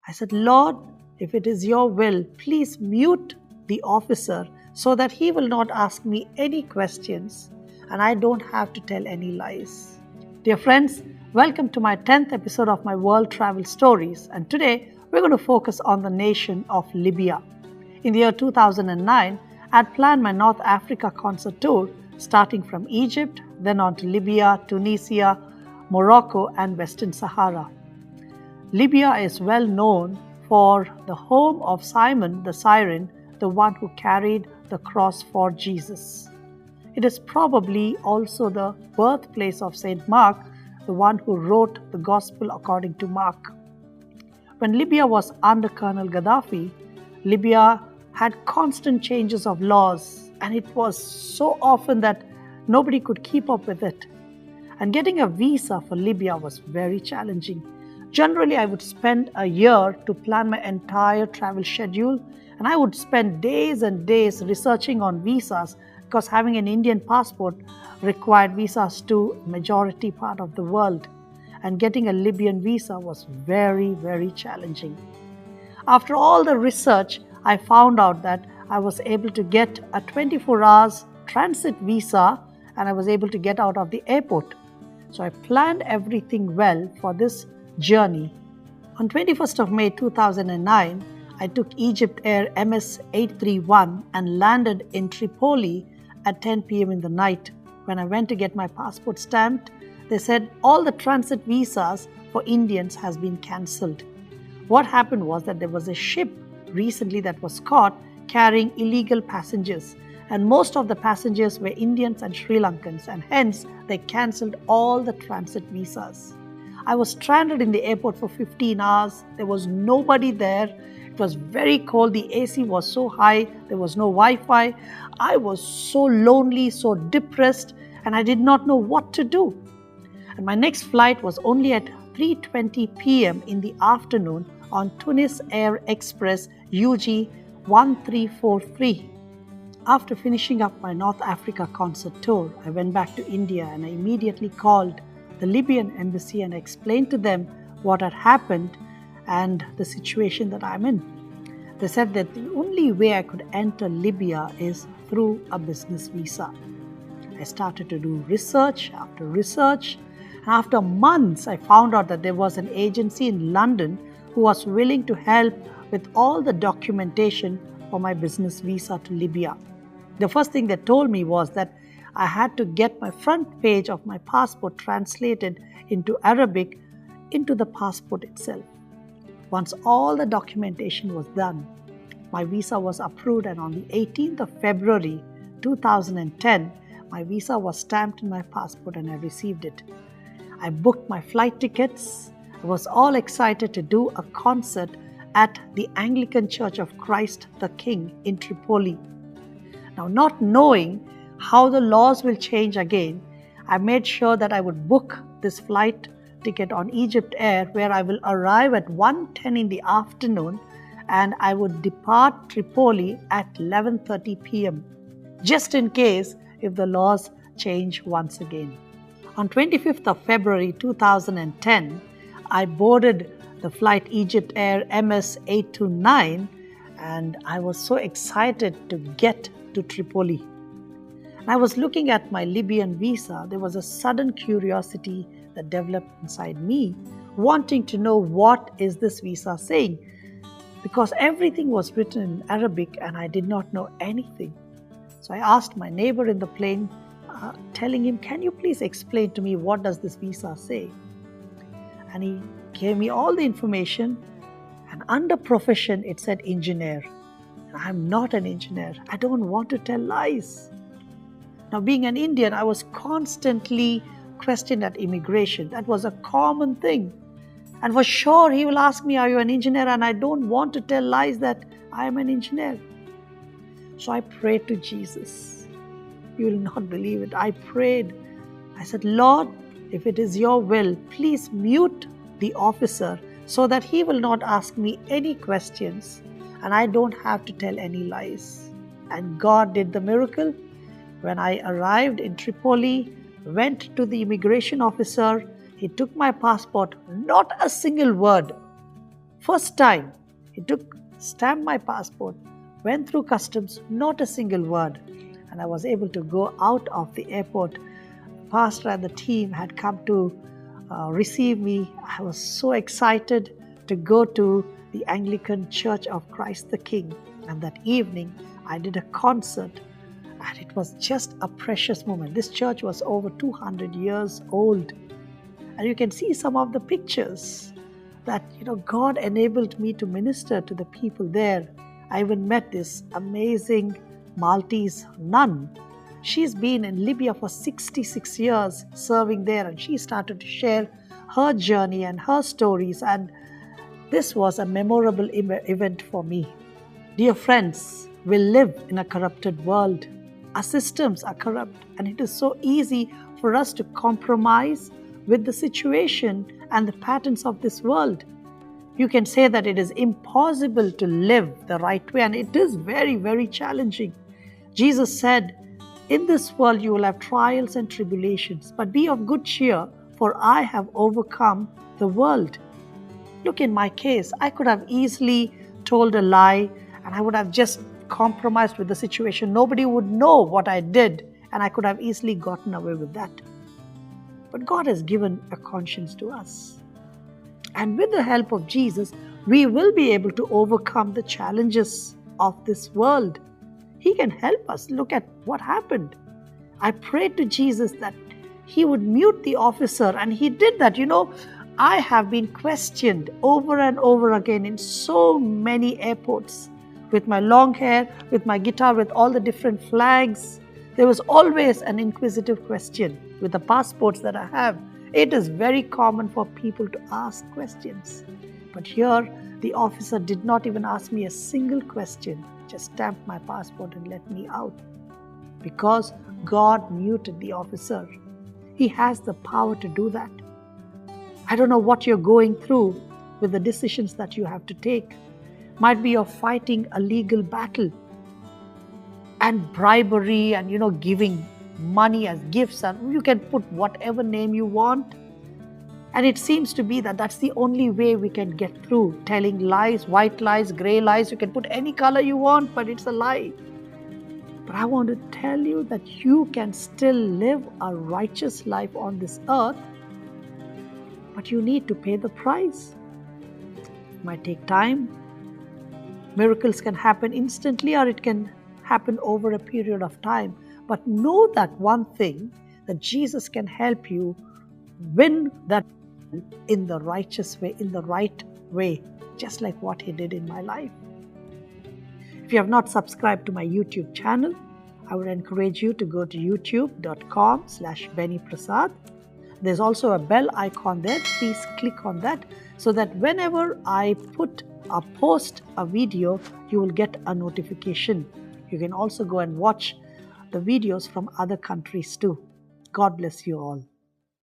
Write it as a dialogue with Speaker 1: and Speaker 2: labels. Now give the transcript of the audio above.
Speaker 1: I said, Lord, if it is your will, please mute the officer so that he will not ask me any questions and I don't have to tell any lies. Dear friends, welcome to my 10th episode of my world travel stories, and today we're going to focus on the nation of Libya. In the year 2009, I had planned my North Africa concert tour starting from Egypt, then on to Libya, Tunisia, Morocco and Western Sahara. Libya is well known for the home of Simon the Syrian, the one who carried the cross for Jesus. It is probably also the birthplace of Saint Mark, the one who wrote the Gospel according to Mark. When Libya was under Colonel Gaddafi, Libya had constant changes of laws, and it was so often that nobody could keep up with it. And getting a visa for Libya was very challenging. Generally, I would spend a year to plan my entire travel schedule, and I would spend days and days researching on visas because having an Indian passport required visas to majority part of the world, and getting a Libyan visa was very, very challenging. After all the research, I found out that I was able to get a 24 hours transit visa and I was able to get out of the airport. So I planned everything well for this journey. On 21st of May 2009, I took Egypt Air MS 831 and landed in Tripoli at 10 p.m. in the night. When I went to get my passport stamped, they said all the transit visas for Indians has been cancelled. What happened was that there was a ship recently that was caught carrying illegal passengers, and most of the passengers were Indians and Sri Lankans, and hence they cancelled all the transit visas. I was stranded in the airport for 15 hours. There was nobody there. It was very cold. The AC was so high. There was no Wi-Fi. I was so lonely, so depressed, and I did not know what to do. And my next flight was only at 3:20 p.m. in the afternoon on Tunis Air Express UG 1343. After finishing up my North Africa concert tour, I went back to India and I immediately called the Libyan embassy and explained to them what had happened and the situation that I'm in. They said that the only way I could enter Libya is through a business visa. I started to do research after research, and after months I found out that there was an agency in London who was willing to help with all the documentation for my business visa to Libya. The first thing they told me was that I had to get my front page of my passport translated into Arabic into the passport itself. Once all the documentation was done, my visa was approved, and on the 18th of February 2010, my visa was stamped in my passport and I received it. I booked my flight tickets. I was all excited to do a concert at the Anglican Church of Christ the King in Tripoli. Now, not knowing how the laws will change again, I made sure that I would book this flight ticket on Egypt Air, where I will arrive at 1:10 in the afternoon and I would depart Tripoli at 11:30 p.m. just in case if the laws change once again. On 25th of February 2010, I boarded the flight Egypt Air MS 829 and I was so excited to get to Tripoli. And I was looking at my Libyan visa. There was a sudden curiosity that developed inside me, wanting to know what is this visa saying, because everything was written in Arabic and I did not know anything. So I asked my neighbor in the plane, telling him, can you please explain to me what does this visa say? And he gave me all the information, and under profession it said engineer. And I'm not an engineer. I don't want to tell lies. Now, being an Indian, I was constantly questioned at immigration. That was a common thing. And for sure, he will ask me, are you an engineer? And I don't want to tell lies that I am an engineer. So I prayed to Jesus. You will not believe it. I prayed. I said, Lord, if it is your will, please mute the officer so that he will not ask me any questions and I don't have to tell any lies. And God did the miracle. When I arrived in Tripoli, went to the immigration officer, he took my passport, not a single word. First time, he stamped my passport, went through customs, not a single word, and I was able to go out of the airport. Pastor and the team had come to receive me. I was so excited to go to the Anglican Church of Christ the King. And that evening, I did a concert, and it was just a precious moment. This church was over 200 years old. And you can see some of the pictures that, God enabled me to minister to the people there. I even met this amazing Maltese nun. She's been in Libya for 66 years serving there, and she started to share her journey and her stories, and this was a memorable event for me. Dear friends, we live in a corrupted world. Our systems are corrupt, and it is so easy for us to compromise with the situation and the patterns of this world. You can say that it is impossible to live the right way, and it is very, very challenging. Jesus said, "In this world you will have trials and tribulations, but be of good cheer, for I have overcome the world." Look, in my case, I could have easily told a lie, and I would have just compromised with the situation. Nobody would know what I did, and I could have easily gotten away with that. But God has given a conscience to us. And with the help of Jesus, we will be able to overcome the challenges of this world. He can help us. Look at what happened. I prayed to Jesus that he would mute the officer, and he did that. I have been questioned over and over again in so many airports with my long hair, with my guitar, with all the different flags. There was always an inquisitive question with the passports that I have. It is very common for people to ask questions. But here, the officer did not even ask me a single question, just stamped my passport and let me out. Because God muted the officer. He has the power to do that. I don't know what you're going through with the decisions that you have to take. Might be you're fighting a legal battle, and bribery and giving money as gifts, and you can put whatever name you want. And it seems to be that that's the only way we can get through. Telling lies, white lies, gray lies, you can put any color you want, but it's a lie. But I want to tell you that you can still live a righteous life on this earth, but you need to pay the price. It might take time. Miracles can happen instantly, or it can happen over a period of time. But know that one thing, that Jesus can help you win that in the righteous way, in the right way, just like what he did in my life. If you have not subscribed to my YouTube channel, I would encourage you to go to youtube.com/Benny Prasad. There's also a bell icon there. Please click on that so that whenever I post a video, you will get a notification. You can also go and watch the videos from other countries too. God bless you all.